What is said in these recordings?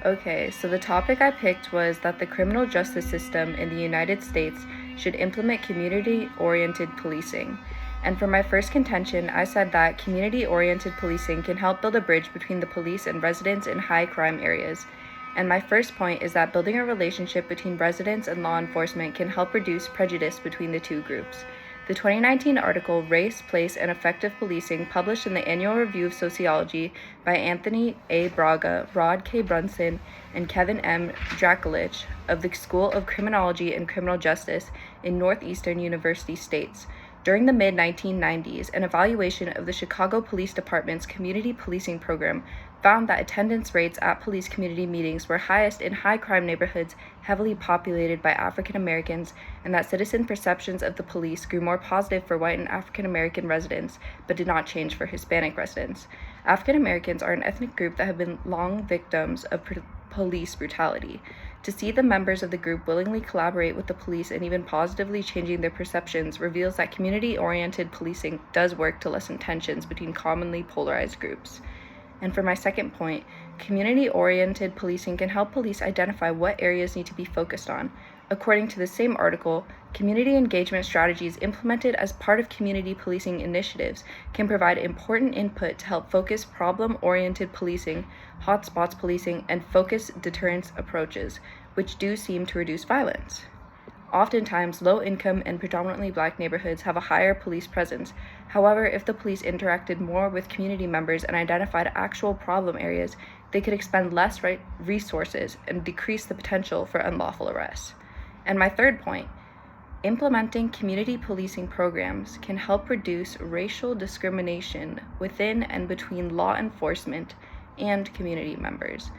Okay, so the topic I picked was that the criminal justice system in the United States should implement community-oriented policing. And for my first contention, I said that community-oriented policing can help build a bridge between the police and residents in high-crime areas. And my first point is that building a relationship between residents and law enforcement can help reduce prejudice between the two groups. The 2019 article, Race, Place, and Effective Policing, published in the Annual Review of Sociology by Anthony A. Braga, Rod K. Brunson, and Kevin M. Drakulich of the School of Criminology and Criminal Justice in Northeastern University states, during the mid-1990s, an evaluation of the Chicago Police Department's community policing program found that attendance rates at police community meetings were highest in high-crime neighborhoods heavily populated by African Americans, and that citizen perceptions of the police grew more positive for white and African American residents, but did not change for Hispanic residents. African Americans are an ethnic group that have been long victims of police brutality. To see the members of the group willingly collaborate with the police and even positively changing their perceptions reveals that community-oriented policing does work to lessen tensions between commonly polarized groups. And for my second point, community-oriented policing can help police identify what areas need to be focused on. According to the same article, community engagement strategies implemented as part of community policing initiatives can provide important input to help focus problem-oriented policing, hotspots policing, and focused deterrence approaches, which do seem to reduce violence. Oftentimes, low-income and predominantly Black neighborhoods have a higher police presence. However, if the police interacted more with community members and identified actual problem areas, they could expend less resources and decrease the potential for unlawful arrests. And my third point, implementing community policing programs can help reduce racial discrimination within and between law enforcement and community members.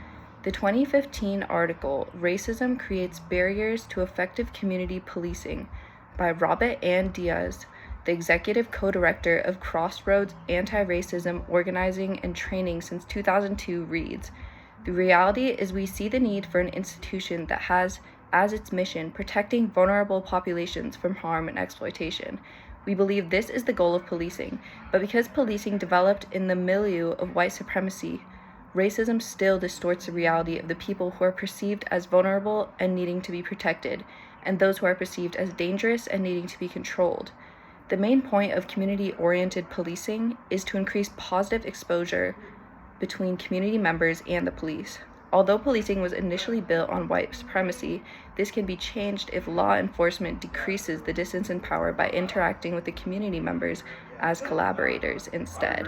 The 2015 article, Racism Creates Barriers to Effective Community Policing, by Robert Ann Diaz, the executive co-director of Crossroads Anti-Racism Organizing and Training since 2002, reads, "The reality is we see the need for an institution that has as its mission protecting vulnerable populations from harm and exploitation. We believe this is the goal of policing, but because policing developed in the milieu of white supremacy, racism still distorts the reality of the people who are perceived as vulnerable and needing to be protected, and those who are perceived as dangerous and needing to be controlled. The main point of community-oriented policing is to increase positive exposure between community members and the police. Although policing was initially built on white supremacy, this can be changed if law enforcement decreases the distance and power by interacting with the community members as collaborators instead."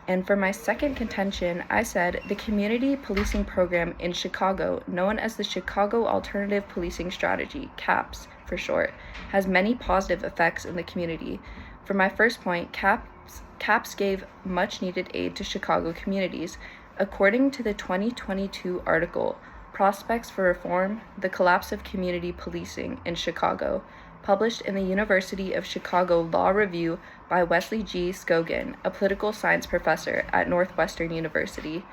And for my second contention, I said the community policing program in Chicago, known as the Chicago Alternative Policing Strategy, CAPS for short, has many positive effects in the community. For my first point, CAPS gave much needed aid to Chicago communities. According to the 2022 article, Prospects for Reform, The Collapse of Community Policing in Chicago, published in the University of Chicago Law Review by Wesley G. Scogan, a political science professor at Northwestern University.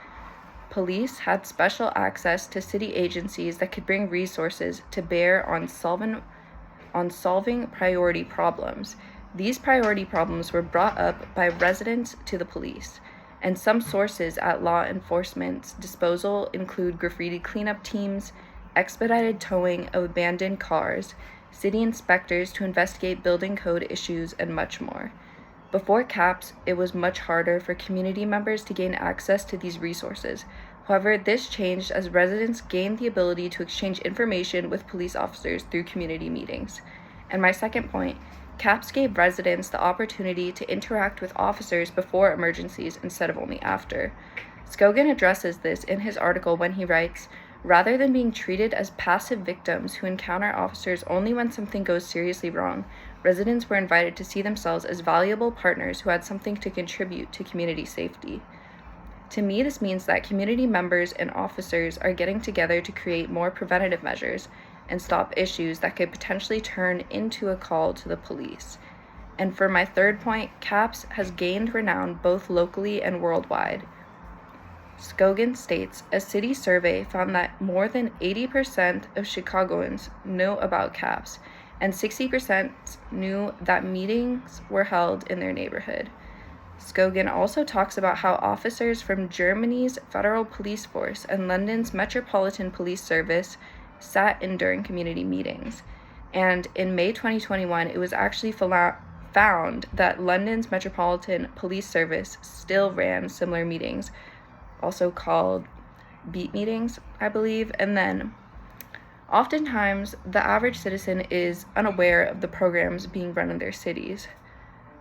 Police had special access to city agencies that could bring resources to bear on solving priority problems. These priority problems were brought up by residents to the police, and some sources at law enforcement's disposal include graffiti cleanup teams, expedited towing of abandoned cars, city inspectors to investigate building code issues, and much more. Before CAPS, it was much harder for community members to gain access to these resources. However, this changed as residents gained the ability to exchange information with police officers through community meetings. And my second point, CAPS gave residents the opportunity to interact with officers before emergencies instead of only after. Scogan addresses this in his article when he writes, "Rather than being treated as passive victims who encounter officers only when something goes seriously wrong, residents were invited to see themselves as valuable partners who had something to contribute to community safety." To me, this means that community members and officers are getting together to create more preventative measures and stop issues that could potentially turn into a call to the police. And for my third point, CAPS has gained renown both locally and worldwide. Scogan states, "A city survey found that more than 80% of Chicagoans know about CAPS, and 60% knew that meetings were held in their neighborhood." Skogan also talks about how officers from Germany's federal police force and London's Metropolitan Police Service sat in during community meetings. And in May 2021, it was actually found that London's Metropolitan Police Service still ran similar meetings, also called beat meetings, I believe. And then oftentimes, the average citizen is unaware of the programs being run in their cities.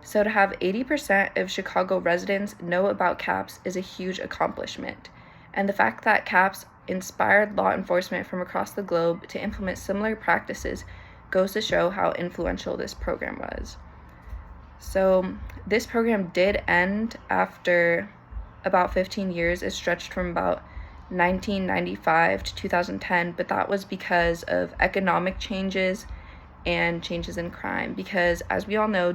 So to have 80% of Chicago residents know about CAPS is a huge accomplishment. And the fact that CAPS inspired law enforcement from across the globe to implement similar practices goes to show how influential this program was. So this program did end after about 15 years. It stretched from about 1995 to 2010, but that was because of economic changes and changes in crime. Because as we all know,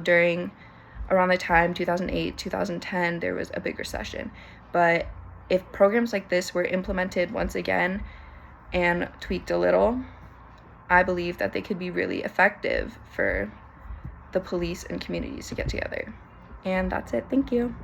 around the time 2008, 2010, there was a big recession. But if programs like this were implemented once again and tweaked a little, I believe that they could be really effective for the police and communities to get together. And that's it. Thank you.